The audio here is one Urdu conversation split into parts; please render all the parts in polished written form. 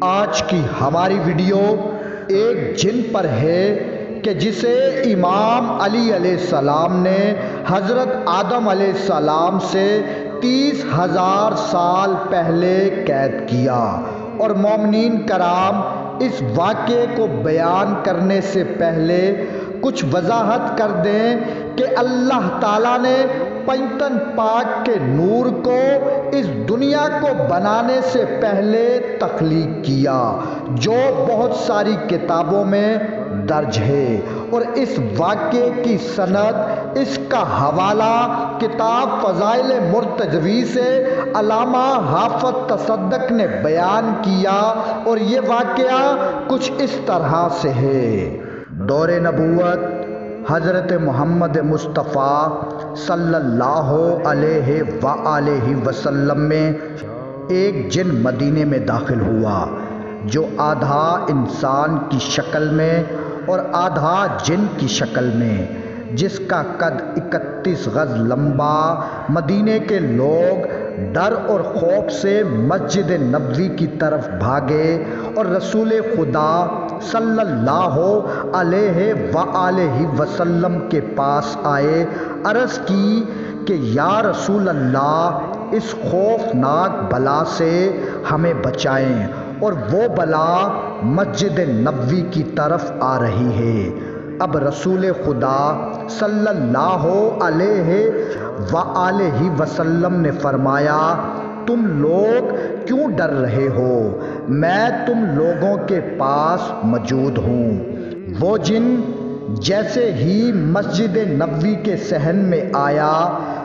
آج کی ہماری ویڈیو ایک جن پر ہے کہ جسے امام علی علیہ السلام نے حضرت آدم علیہ السلام سے 30,000 سال پہلے قید کیا، اور مومنین کرام اس واقعے کو بیان کرنے سے پہلے کچھ وضاحت کر دیں کہ اللہ تعالیٰ نے پنجتن پاک کے نور کو اس دنیا کو بنانے سے پہلے تخلیق کیا، جو بہت ساری کتابوں میں درج ہے، اور اس واقعے کی سند، اس کا حوالہ کتاب فضائل مرتضوی سے علامہ حافظ تصدق نے بیان کیا، اور یہ واقعہ کچھ اس طرح سے ہے۔ دور نبوت حضرت محمد مصطفیٰ صلی اللہ علیہ وآلہ وسلم میں ایک جن مدینے میں داخل ہوا جو آدھا انسان کی شکل میں اور آدھا جن کی شکل میں، جس کا قد 31 گز لمبا۔ مدینے کے لوگ ڈر اور خوف سے مسجد نبوی کی طرف بھاگے اور رسول خدا صلی اللہ علیہ وآلہ وسلم کے پاس آئے، عرض کی کہ یا رسول اللہ، اس خوفناک بلا سے ہمیں بچائیں، اور وہ بلا مسجد نبوی کی طرف آ رہی ہے۔ اب رسول خدا صلی اللہ علیہ وآلہ وسلم نے فرمایا، تم لوگ کیوں ڈر رہے ہو؟ میں تم لوگوں کے پاس موجود ہوں۔ وہ جن جیسے ہی مسجد نبوی کے صحن میں آیا،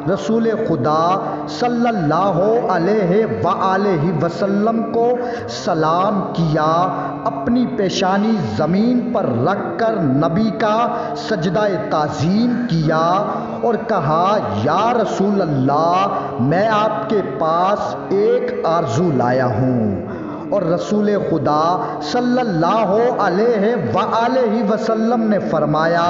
رسول خدا صلی اللہ علیہ وآلہ وسلم کو سلام کیا، اپنی پیشانی زمین پر رکھ کر نبی کا سجدہ تعظیم کیا اور کہا، یا رسول اللہ، میں آپ کے پاس ایک آرزو لایا ہوں۔ اور رسول خدا صلی اللہ علیہ وآلہ وسلم نے فرمایا،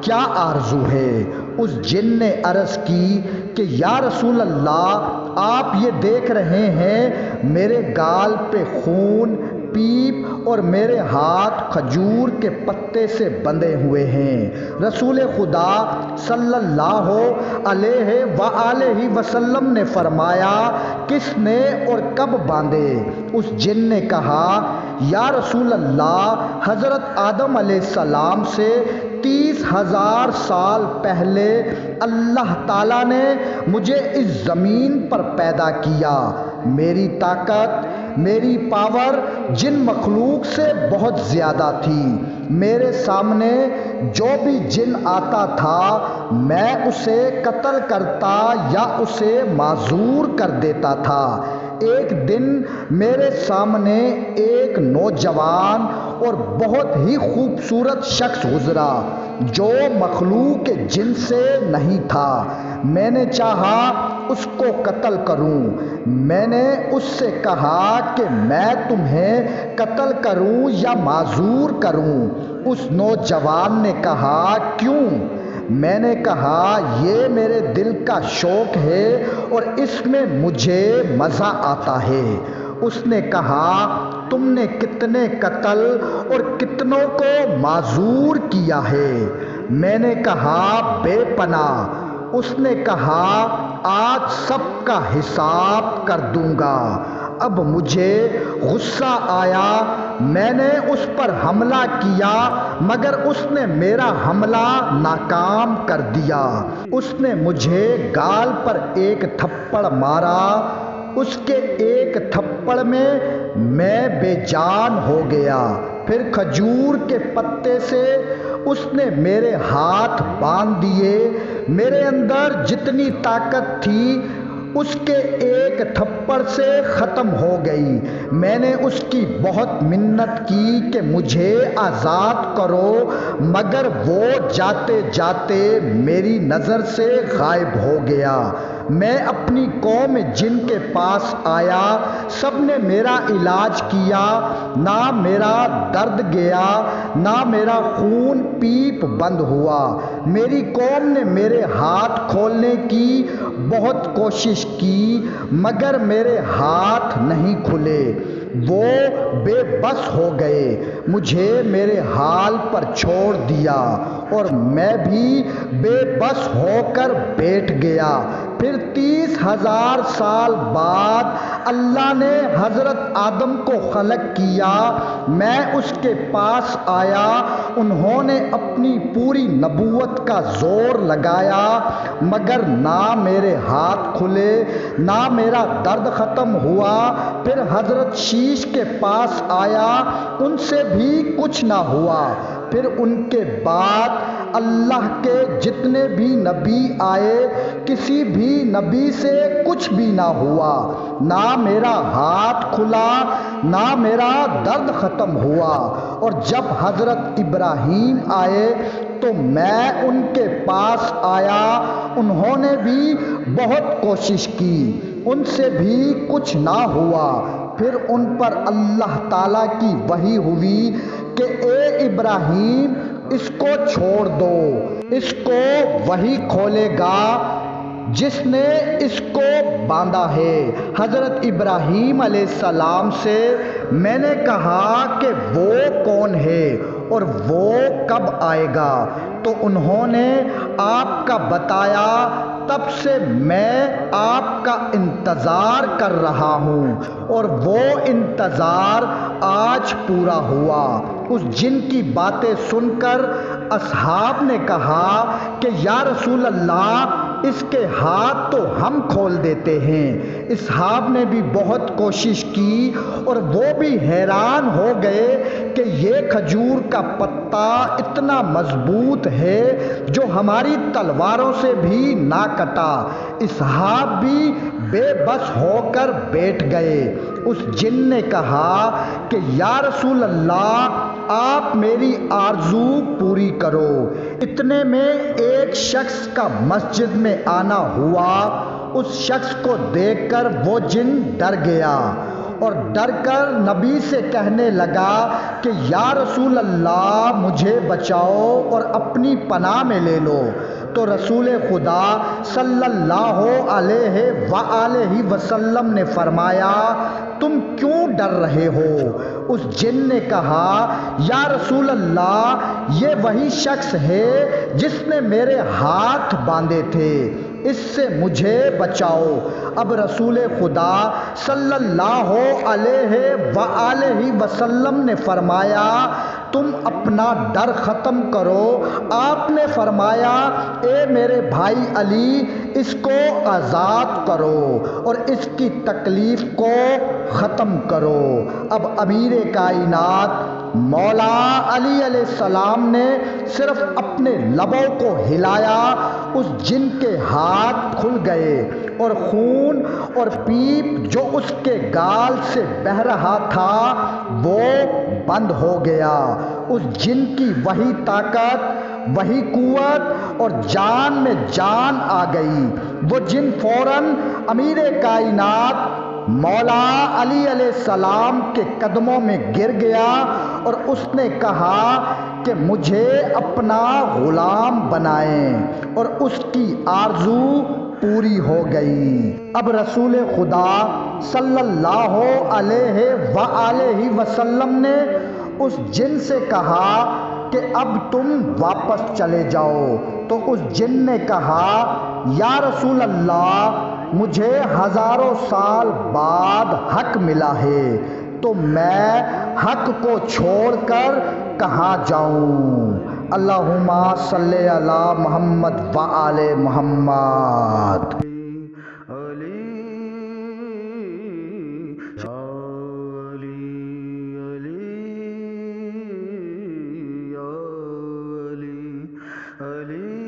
کیا آرزو ہے؟ اس جن نے عرض کی کہ یا رسول اللہ، آپ یہ دیکھ رہے ہیں میرے گال پہ خون، پیپ اور میرے ہاتھ کھجور کے پتے سے بندھے ہوئے ہیں۔ رسول خدا صلی اللہ علیہ وآلہ وسلم نے فرمایا، کس نے اور کب باندھے؟ اس جن نے کہا، یا رسول اللہ، حضرت آدم علیہ السلام سے 30,000 سال پہلے اللہ تعالیٰ نے مجھے اس زمین پر پیدا کیا۔ میری طاقت، میری پاور جن مخلوق سے بہت زیادہ تھی۔ میرے سامنے جو بھی جن آتا تھا، میں اسے قتل کرتا یا اسے معذور کر دیتا تھا۔ ایک دن میرے سامنے ایک نوجوان اور بہت ہی خوبصورت شخص گزرا جو مخلوق جن سے نہیں تھا۔ میں نے چاہا اس کو قتل کروں۔ میں نے اس سے کہا کہ میں تمہیں قتل کروں یا معذور کروں؟ اس نوجوان نے کہا، کیوں؟ میں نے کہا، یہ میرے دل کا شوق ہے اور اس میں مجھے مزہ آتا ہے۔ اس نے کہا، تم نے کتنے قتل اور کتنوں کو معذور کیا ہے؟ میں نے کہا، بے پناہ۔ اس نے کہا، آج سب کا حساب کر دوں گا۔ اب مجھے غصہ آیا، میں نے اس پر حملہ کیا، مگر اس نے میرا حملہ ناکام کر دیا۔ اس نے مجھے گال پر ایک تھپڑ مارا۔ اس کے ایک تھپڑ میں میں بے جان ہو گیا۔ پھر کھجور کے پتے سے اس نے میرے ہاتھ باندھ دیے۔ میرے اندر جتنی طاقت تھی اس کے ایک تھپڑ سے ختم ہو گئی۔ میں نے اس کی بہت منت کی کہ مجھے آزاد کرو، مگر وہ جاتے جاتے میری نظر سے غائب ہو گیا۔ میں اپنی قوم جن کے پاس آیا، سب نے میرا علاج کیا، نہ میرا درد گیا، نہ میرا خون پیپ بند ہوا۔ میری قوم نے میرے ہاتھ کھولنے کی بہت کوشش کی، مگر میرے ہاتھ نہیں کھلے، وہ بے بس ہو گئے، مجھے میرے حال پر چھوڑ دیا اور میں بھی بے بس ہو کر بیٹھ گیا۔ پھر 30,000 سال بعد اللہ نے حضرت آدم کو خلق کیا، میں اس کے پاس آیا، انہوں نے اپنی پوری نبوت کا زور لگایا، مگر نہ میرے ہاتھ کھلے، نہ میرا درد ختم ہوا۔ پھر حضرت شیش کے پاس آیا، ان سے بھی کچھ نہ ہوا۔ پھر ان کے بعد اللہ کے جتنے بھی نبی آئے، کسی بھی نبی سے کچھ بھی نہ ہوا، نہ میرا ہاتھ کھلا، نہ میرا درد ختم ہوا۔ اور جب حضرت ابراہیم آئے تو میں ان کے پاس آیا، انہوں نے بھی بہت کوشش کی، ان سے بھی کچھ نہ ہوا۔ پھر ان پر اللہ تعالیٰ کی وحی ہوئی کہ اے ابراہیم، اس کو چھوڑ دو، اس کو وہی کھولے گا جس نے اس کو باندھا ہے۔ حضرت ابراہیم علیہ السلام سے میں نے کہا کہ وہ کون ہے اور وہ کب آئے گا؟ تو انہوں نے آپ کا بتایا، تب سے میں آپ کا انتظار کر رہا ہوں اور وہ انتظار آج پورا ہوا۔ اس جن کی باتیں سن کر اصحاب نے کہا کہ یا رسول اللہ، اس کے ہاتھ تو ہم کھول دیتے ہیں۔ اصحاب نے بھی بہت کوشش کی اور وہ بھی حیران ہو گئے کہ یہ کھجور کا پتا اتنا مضبوط ہے جو ہماری تلواروں سے بھی نہ کٹا۔ اصحاب بھی بے بس ہو کر بیٹھ گئے۔ اس جن نے کہا کہ یا رسول اللہ، آپ میری آرزو پوری کرو۔ اتنے میں ایک شخص کا مسجد میں آنا ہوا، اس شخص کو دیکھ کر وہ جن ڈر گیا اور ڈر کر نبی سے کہنے لگا کہ یا رسول اللہ، مجھے بچاؤ اور اپنی پناہ میں لے لو۔ تو رسول خدا صلی اللہ علیہ وآلہ وسلم نے فرمایا، تم کیوں ڈر رہے ہو؟ اس جن نے کہا، یا رسول اللہ، یہ وہی شخص ہے جس نے میرے ہاتھ باندھے تھے، اس سے مجھے بچاؤ۔ اب رسول خدا صلی اللہ علیہ وآلہ وسلم نے فرمایا، تم اپنا ڈر ختم کرو۔ آپ نے فرمایا، اے میرے بھائی علی، اس کو آزاد کرو اور اس کی تکلیف کو ختم کرو۔ اب امیر کائنات مولا علی علیہ السلام نے صرف اپنے لبوں کو ہلایا، اس جن کے ہاتھ کھل گئے اور خون اور پیپ جو اس کے گال سے بہہ رہا تھا وہ بند ہو گیا۔ اس جن کی وہی طاقت، وہی قوت اور جان میں جان آ گئی۔ وہ جن فوراً امیر کائنات مولا علی علیہ السلام کے قدموں میں گر گیا اور اس نے کہا کہ مجھے اپنا غلام بنائیں، اور اس کی آرزو پوری ہو گئی۔ اب رسول خدا صلی اللہ علیہ وآلہ وسلم نے اس جن سے کہا کہ اب تم واپس چلے جاؤ۔ تو اس جن نے کہا، یا رسول اللہ، مجھے ہزاروں سال بعد حق ملا ہے، تو میں حق کو چھوڑ کر کہاں جاؤں؟ اللہم صلی علی محمد وآل محمد۔ علی